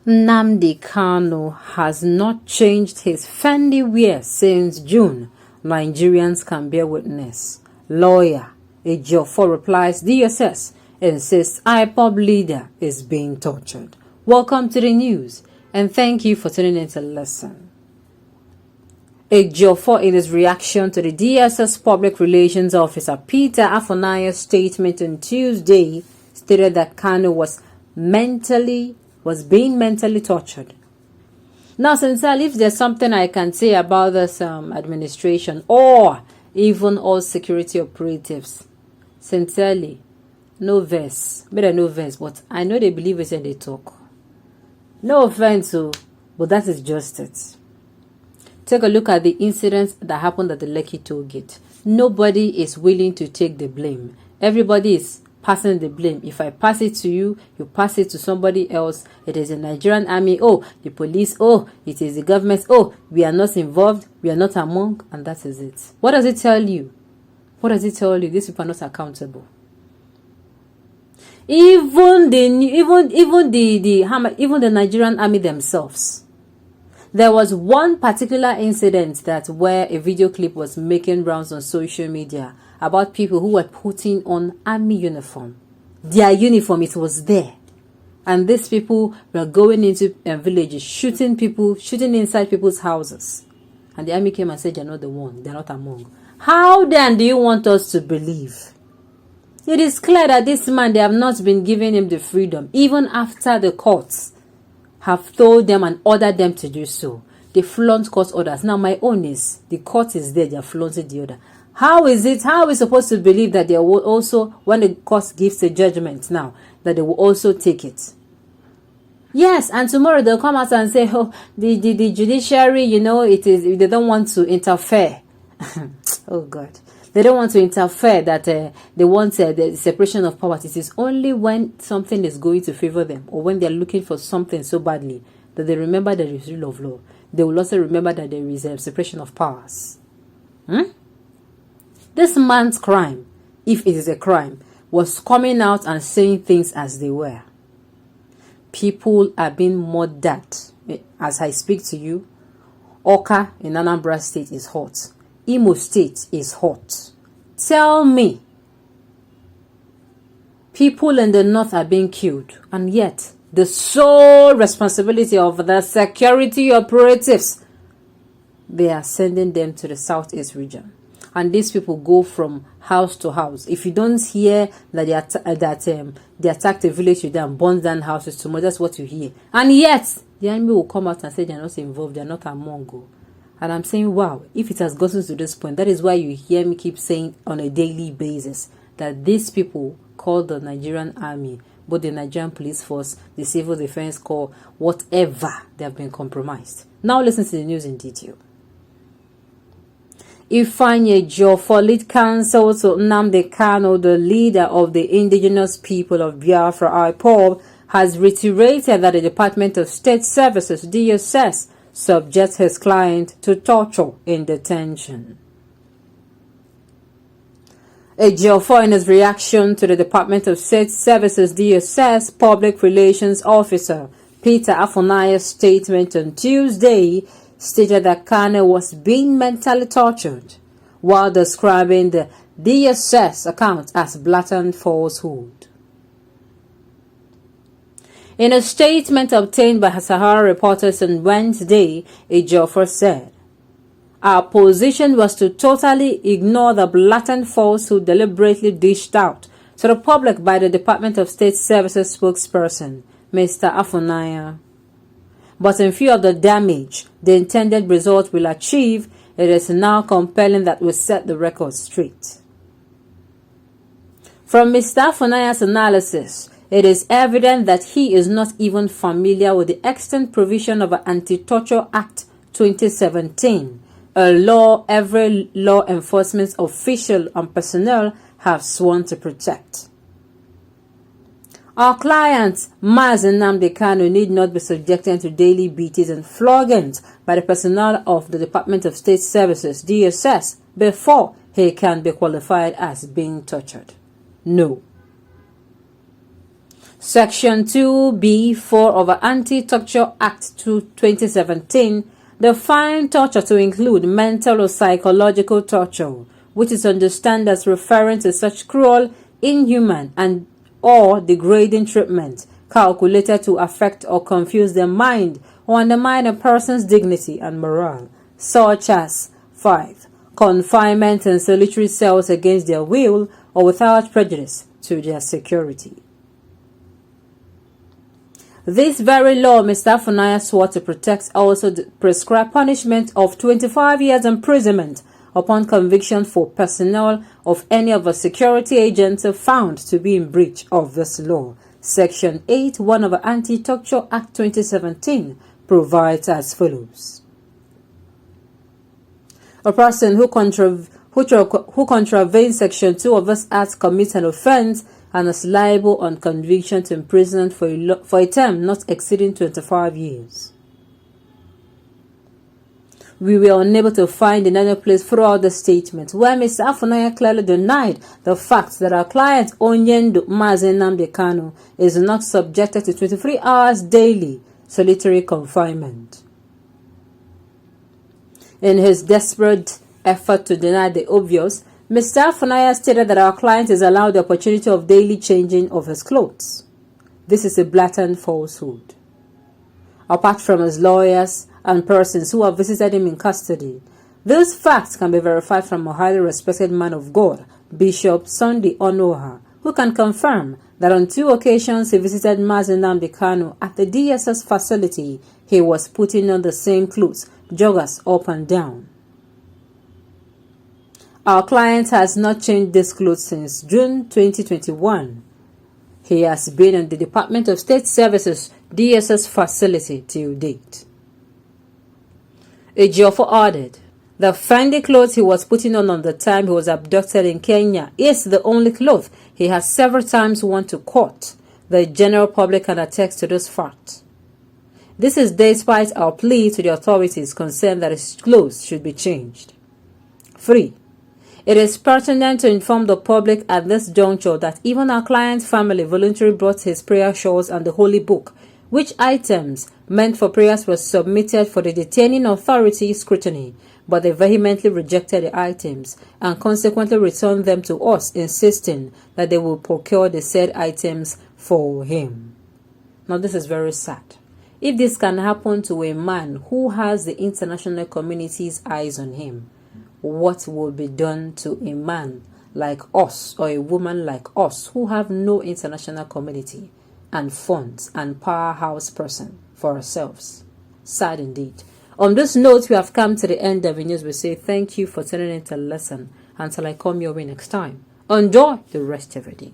Nnamdi Kanu has not changed his Fendi wear since June. Nigerians can bear witness. Lawyer Ejiofor replies DSS insists IPOB leader is being tortured. Welcome to the news and thank you for tuning in to listen. Ejiofor, in his reaction to the DSS Public Relations Officer Peter Afonaya's statement on Tuesday, stated that Kanu was being mentally tortured. Now, sincerely, if there's something I can say about this administration or even all security operatives, sincerely, no verse, better no verse, but I know they believe it and they talk. No offense, but that is just it. Take a look at the incidents that happened at the Lekki toll gate. Nobody is willing to take the blame. Everybody is passing the blame. If I pass it to you, you pass it to somebody else. It is the Nigerian army. Oh, the police. Oh, it is the government. Oh, we are not involved. We are not among. And that is it. What does it tell you? What does it tell you? These people are not accountable. Even the Nigerian army themselves. There was one particular incident where a video clip was making rounds on social media about people who were putting on army uniform. Their uniform, it was there. And these people were going into villages, shooting inside people's houses. And the army came and said, "You're not the one, they're not among." How then do you want us to believe? It is clear that this man, they have not been giving him the freedom, even after the courts have told them and ordered them to do so. They flaunt court orders. Now, my own is, the court is there, they are flaunting the order. How are we supposed to believe that they will also, when the court gives a judgment now, that they will also take it? Yes, and tomorrow they'll come out and say, oh, the judiciary, they don't want to interfere. Oh, God. They don't want to interfere, that they want the separation of powers. It is only when something is going to favor them or when they're looking for something so badly that they remember there is rule of law. They will also remember that there is a separation of powers. This man's crime, if it is a crime, was coming out and saying things as they were. People are being murdered. As I speak to you, Oka in Anambra State is hot. Imo State is hot. Tell me, people in the north are being killed, and yet the sole responsibility of the security operatives, they are sending them to the southeast region. And these people go from house to house. If you don't hear that they attacked a village today and burned down houses tomorrow, that's what you hear. And yet, the enemy will come out and say they're not involved, they're not among. And I'm saying, wow, if it has gotten to this point, that is why you hear me keep saying on a daily basis that these people called the Nigerian army, both the Nigerian police force, the civil defense corps, whatever, they have been compromised. Now listen to the news in detail. Ifeanyi Ejiofor lead counsel to Nnamdi Kanu, the leader of the indigenous people of Biafra, IPOB, has reiterated that the Department of State Services, DSS, subjects his client to torture in detention. Ejiofor, in his reaction to the Department of State Services DSS Public Relations Officer Peter Afonaya's statement on Tuesday, stated that Kanu was being mentally tortured while describing the DSS account as blatant falsehood. In a statement obtained by Sahara reporters on Wednesday, Ejiofor said, "Our position was to totally ignore the blatant falsehood deliberately dished out to the public by the Department of State Services spokesperson, Mr. Afonaya. But in view of the damage the intended result will achieve, it is now compelling that we set the record straight." From Mr. Afonaya's analysis, it is evident that he is not even familiar with the extant provision of an Anti-Torture Act 2017, a law every law enforcement official and personnel have sworn to protect. Our client, Nnamdi Kanu, need not be subjected to daily beatings and floggings by the personnel of the Department of State Services, DSS, before he can be qualified as being tortured. No. Section 2B4 of the Anti-Torture Act 2017 defines torture to include mental or psychological torture, which is understood as referring to such cruel, inhuman, and or degrading treatment calculated to affect or confuse the mind or undermine a person's dignity and morale, such as 5. Confinement in solitary cells against their will or without prejudice to their security. This very law Mr. Funaya swore to protect also prescribed punishment of 25 years imprisonment upon conviction for personnel of any of the security agents found to be in breach of this law. Section 8(1) of the Anti-Torture Act 2017 provides as follows. A person who contravenes Section 2 of this Act commits an offense and is liable on conviction to imprisonment for a term not exceeding 25 years. We were unable to find another place throughout the statement where Mr. Funaya clearly denied the fact that our client Onyendo Nnamdi Kanu is not subjected to 23 hours daily solitary confinement. In his desperate effort to deny the obvious, Mr. Funaya stated that our client is allowed the opportunity of daily changing of his clothes. This is a blatant falsehood. Apart from his lawyers and persons who have visited him in custody, these facts can be verified from a highly respected man of God, Bishop Sunday Onoha, who can confirm that on 2 occasions he visited Nnamdi Kanu at the DSS facility. He was putting on the same clothes, joggers up and down. Our client has not changed these clothes since June 2021. He has been in the Department of State Services DSS facility till date. Ejiofor added, the Fendi clothes he was putting on the time he was abducted in Kenya is the only clothes he has several times worn to court. The general public can attest to this fact. This is despite our plea to the authorities concerned that his clothes should be changed. 3. It is pertinent to inform the public at this juncture that even our client's family voluntarily brought his prayer shawls and the holy book, which items meant for prayers were submitted for the detaining authority scrutiny, but they vehemently rejected the items and consequently returned them to us, insisting that they will procure the said items for him. Now this is very sad. If this can happen to a man who has the international community's eyes on him, what will be done to a man like us or a woman like us who have no international community and funds and powerhouse person for ourselves? Sad indeed. On this note, we have come to the end of the news. We say thank you for tuning in to listen. Until I come your way next time, enjoy the rest of your day.